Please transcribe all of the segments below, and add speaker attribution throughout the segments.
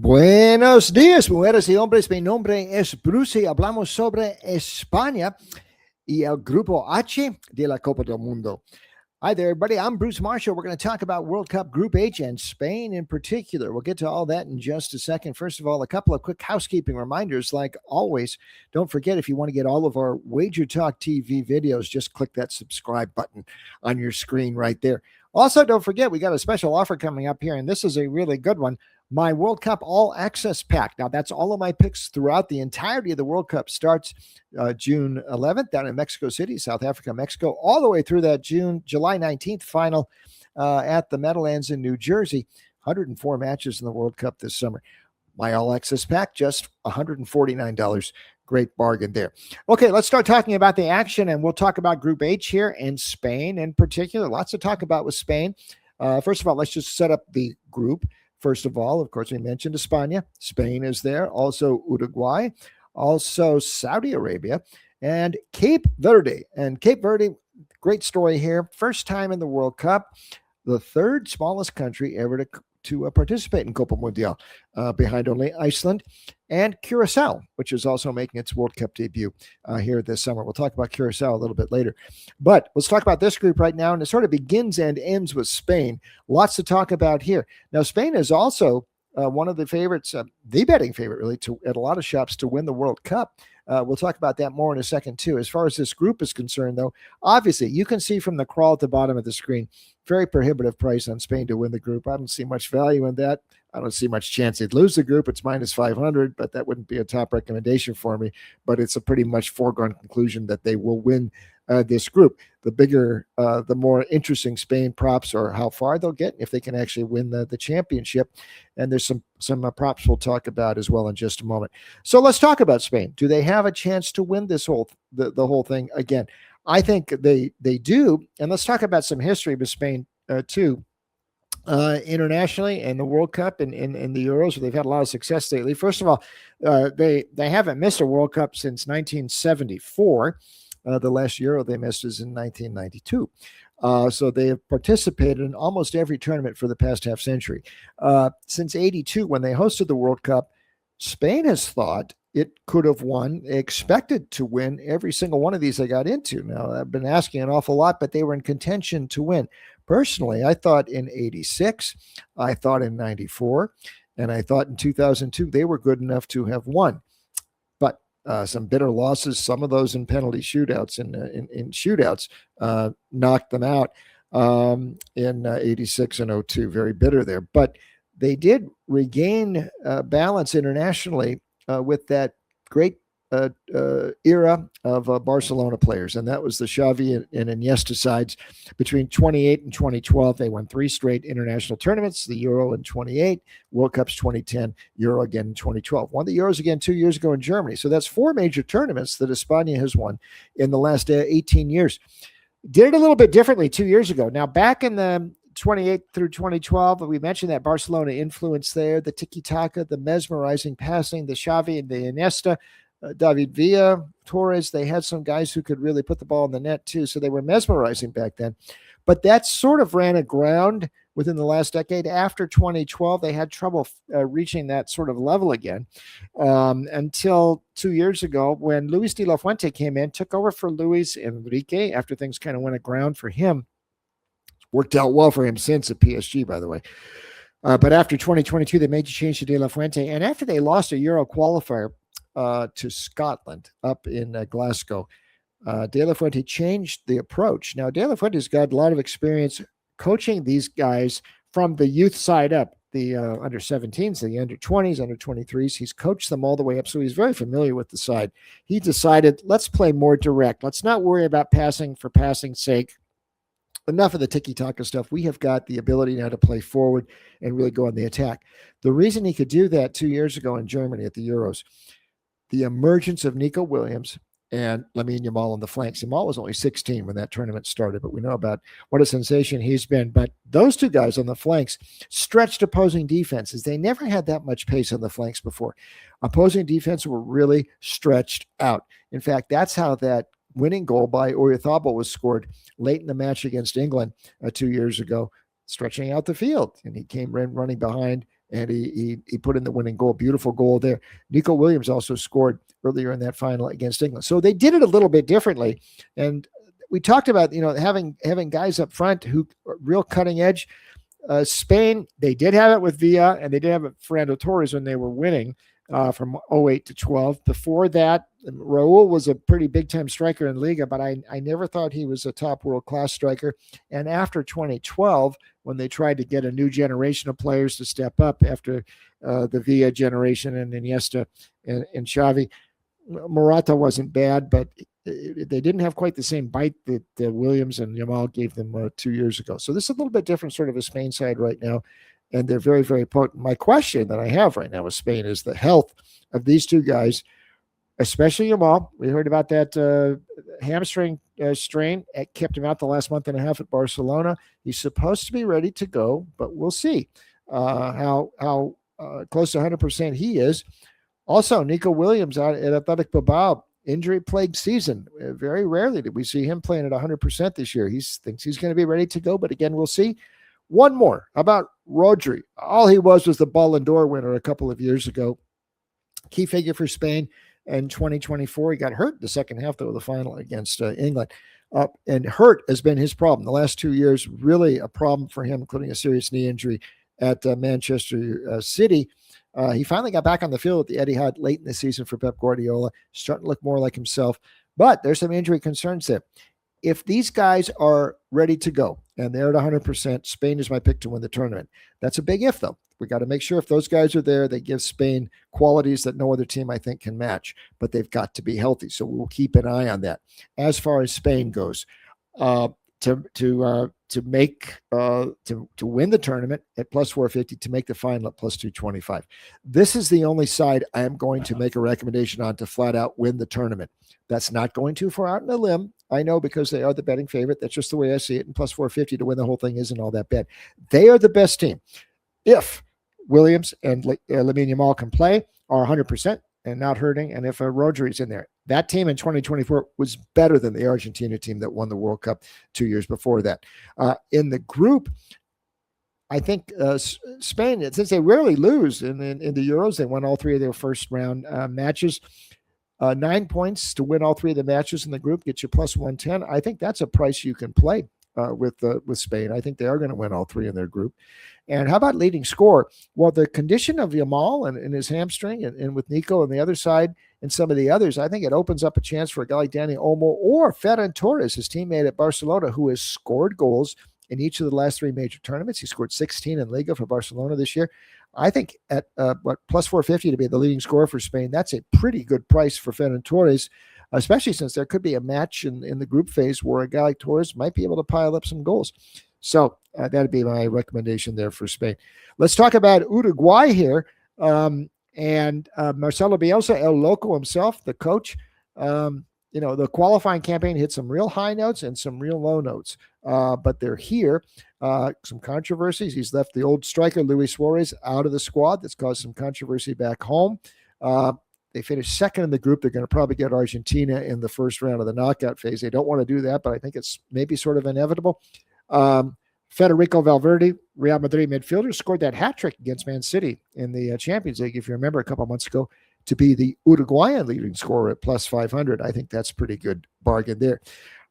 Speaker 1: Buenos días, mujeres y hombres. Mi nombre es Bruce y hablamos sobre España y el Grupo H de la Copa del Mundo. Hi there, everybody. I'm Bruce Marshall. We're going to talk about World Cup Group H and Spain in particular. We'll get to all that in just a second. First of all, a couple of quick housekeeping reminders. Like always, don't forget, if you want to get all of our Wager Talk TV videos, just click that subscribe button on your screen right there. Also, don't forget, we got a special offer coming up here, and this is a really good one. My World Cup All Access Pack. Now, that's all of my picks throughout the entirety of the World Cup. Starts June 11th down in Mexico City, South Africa, Mexico, all the way through that July 19th final at the Meadowlands in New Jersey. 104 matches in the World Cup this summer. My All Access Pack, just $149. Great bargain there. Okay, let's start talking about the action, and we'll talk about Group H here and Spain in particular. Lots to talk about with Spain. First of all, let's just set up the group. First of all, of course, we mentioned España. Spain is there. Also Uruguay. Also Saudi Arabia. And Cape Verde. And Cape Verde, great story here. First time in the World Cup. The third smallest country ever to participate in Copa Mundial, behind only Iceland and Curacao, which is also making its World Cup debut here this summer. We'll talk about Curacao a little bit later. But let's talk about this group right now, and it sort of begins and ends with Spain. Lots to talk about here. Now, Spain is also one of the favorites, the betting favorite, really, at a lot of shops to win the World Cup. We'll talk about that more in a second, too. As far as this group is concerned, though, obviously, you can see from the crawl at the bottom of the screen, very prohibitive price on Spain to win the group. I don't see much value in that. I don't see much chance they'd lose the group. It's minus 500, but that wouldn't be a top recommendation for me. But it's a pretty much foregone conclusion that they will win this group. The bigger, the more interesting Spain props are how far they'll get, if they can actually win the championship. And there's some props we'll talk about as well in just a moment. So let's talk about Spain. Do they have a chance to win this the whole thing again? I think they do. And let's talk about some history with Spain too. Internationally and the World Cup and in the Euros, they've had a lot of success lately. First of all, they haven't missed a World Cup since 1974. The last Euro they missed is in 1992. So they have participated in almost every tournament for the past half century. Since 82, when they hosted the World Cup, Spain has thought it could have won, expected to win every single one of these they got into. Now, I've been asking an awful lot, but they were in contention to win. Personally, I thought in 86, I thought in 94, and I thought in 2002 they were good enough to have won. But some bitter losses, some of those in penalty shootouts, in shootouts, knocked them out in 86 and 02. Very bitter there. But they did regain balance internationally with that great era of Barcelona players, and that was the Xavi and Iniesta sides. Between 28 and 2012, they won 3 straight international tournaments, the Euro in 28, World Cups 2010, Euro again in 2012. Won the Euros again 2 years ago in Germany. So that's 4 major tournaments that España has won in the last 18 years. Did it a little bit differently 2 years ago. Now, back in the 28 through 2012, we mentioned that Barcelona influence there, the tiki-taka, the mesmerizing passing, the Xavi and the Iniesta, David Villa, Torres. They had some guys who could really put the ball in the net too, so they were mesmerizing back then. But that sort of ran aground within the last decade. After 2012, they had trouble reaching that sort of level again until 2 years ago when Luis de la Fuente came in, took over for Luis Enrique after things kind of went aground for him. Worked out well for him since at PSG, by the way. But after 2022, they made a change to De La Fuente. And after they lost a Euro qualifier to Scotland up in Glasgow, De La Fuente changed the approach. Now, De La Fuente's got a lot of experience coaching these guys from the youth side up, the under 17s, the under 20s, under 23s. He's coached them all the way up, so he's very familiar with the side. He decided, let's play more direct. Let's not worry about passing for passing's sake. Enough of the tiki-taka stuff. We have got the ability now to play forward and really go on the attack. The reason he could do that 2 years ago in Germany at the Euros, the emergence of Nico Williams and Lamine Yamal on the flanks. Yamal was only 16 when that tournament started, but we know about what a sensation he's been. But those two guys on the flanks stretched opposing defenses. They never had that much pace on the flanks before. Opposing defenses were really stretched out. In fact, that's how that winning goal by Oyarzabal was scored late in the match against England 2 years ago, stretching out the field. And he came running behind and he put in the winning goal. Beautiful goal there. Nico Williams also scored earlier in that final against England. So they did it a little bit differently. And we talked about, having guys up front who are real cutting edge. Spain, they did have it with Villa, and they did have it Fernando Torres when they were winning from 08 to 12. Before that, Raul was a pretty big-time striker in Liga, but I never thought he was a top world-class striker. And after 2012, when they tried to get a new generation of players to step up after the Villa generation and Iniesta and Xavi, Morata wasn't bad, but they didn't have quite the same bite that Williams and Yamal gave them 2 years ago. So this is a little bit different sort of a Spain side right now, and they're very, very potent. My question that I have right now with Spain is the health of these two guys, especially Yamal. We heard about that hamstring strain. It kept him out the last month and a half at Barcelona. He's supposed to be ready to go, but we'll see how close to 100% he is. Also, Nico Williams out at Athletic Bilbao, injury-plagued season. Very rarely did we see him playing at 100% this year. He thinks he's going to be ready to go, but again, we'll see. One more. How about Rodri? All he was the Ballon d'Or winner a couple of years ago. Key figure for Spain in 2024. He got hurt the second half, though, of the final against England. And hurt has been his problem. The last 2 years, really a problem for him, including a serious knee injury at Manchester City. He finally got back on the field at the Etihad late in the season for Pep Guardiola, starting to look more like himself. But there's some injury concerns there. If these guys are ready to go and they're at 100%, Spain is my pick to win the tournament. That's a big if, though. We got to make sure if those guys are there, they give Spain qualities that no other team, I think, can match. But they've got to be healthy, so we'll keep an eye on that. As far as Spain goes, to win the tournament at plus 450, to make the final at plus 225. This is the only side I am going to make a recommendation on to flat out win the tournament. That's not going too far out in a limb. I know, because they are the betting favorite. That's just the way I see it. And plus 450 to win the whole thing isn't all that bad. They are the best team. If Williams and Lamine Yamal can play, are 100% and not hurting, and if Rodri's in there. That team in 2024 was better than the Argentina team that won the World Cup 2 years before that. In the group, I think Spain, since they rarely lose in the Euros, they won all three of their first round matches. 9 points to win all three of the matches in the group gets you plus 110. I think that's a price you can play with Spain. I think they are going to win all three in their group. And how about leading score? Well, the condition of Yamal and his hamstring and with Nico on the other side and some of the others, I think it opens up a chance for a guy like Dani Olmo or Ferran Torres, his teammate at Barcelona, who has scored goals in each of the last three major tournaments. He scored 16 in Liga for Barcelona this year. I think at plus 450 to be the leading scorer for Spain, that's a pretty good price for Ferran Torres, especially since there could be a match in the group phase where a guy like Torres might be able to pile up some goals. So that'd be my recommendation there for Spain. Let's talk about Uruguay here. And Marcelo Bielsa, El Loco himself, the coach, the qualifying campaign hit some real high notes and some real low notes. But they're here. Some controversies. He's left the old striker, Luis Suarez, out of the squad. That's caused some controversy back home. They finished second in the group. They're going to probably get Argentina in the first round of the knockout phase. They don't want to do that, but I think it's maybe sort of inevitable. Federico Valverde, Real Madrid midfielder, scored that hat trick against Man City in the Champions League, if you remember, a couple of months ago, to be the Uruguayan leading scorer at plus 500. I think that's a pretty good bargain there.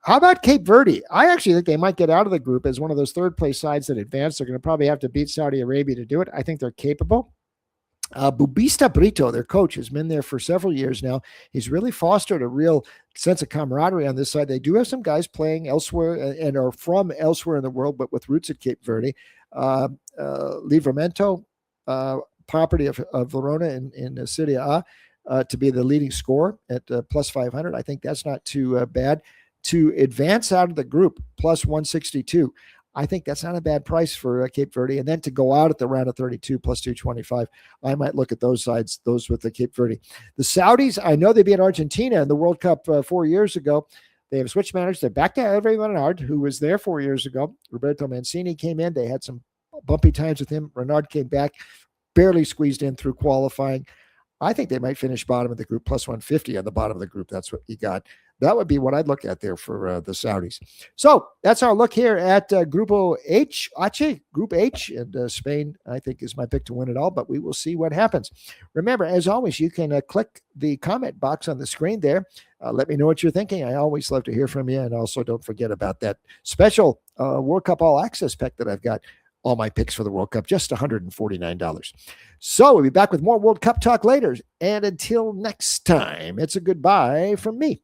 Speaker 1: How about Cape Verde? I actually think they might get out of the group as one of those third-place sides that advance. They're going to probably have to beat Saudi Arabia to do it. I think they're capable. Bubista Brito, their coach, has been there for several years now. He's really fostered a real sense of camaraderie on this side. They do have some guys playing elsewhere and are from elsewhere in the world, but with roots at Cape Verde. Livramento, property of Verona in Serie A, to be the leading scorer at plus 500. I think that's not too bad. To advance out of the group, plus 162. I think that's not a bad price for Cape Verde. And then to go out at the round of 32, plus 225, I might look at those sides, those with the Cape Verde. The Saudis, I know they beat Argentina in the World Cup 4 years ago. They have switched managers. They're back to Hervé Renard, who was there 4 years ago. Roberto Mancini came in. They had some bumpy times with him. Renard came back, barely squeezed in through qualifying. I think they might finish bottom of the group, plus 150 on the bottom of the group. That's what you got That would be what I'd look at there for the Saudis. So that's our look here at Grupo H, Group H, and Spain, I think, is my pick to win it all, but we will see what happens. Remember, as always, you can click the comment box on the screen there. Let me know what you're thinking. I always love to hear from you, and also don't forget about that special World Cup All Access pack that I've got. All my picks for the World Cup, just $149. So we'll be back with more World Cup talk later. And until next time, it's a goodbye from me.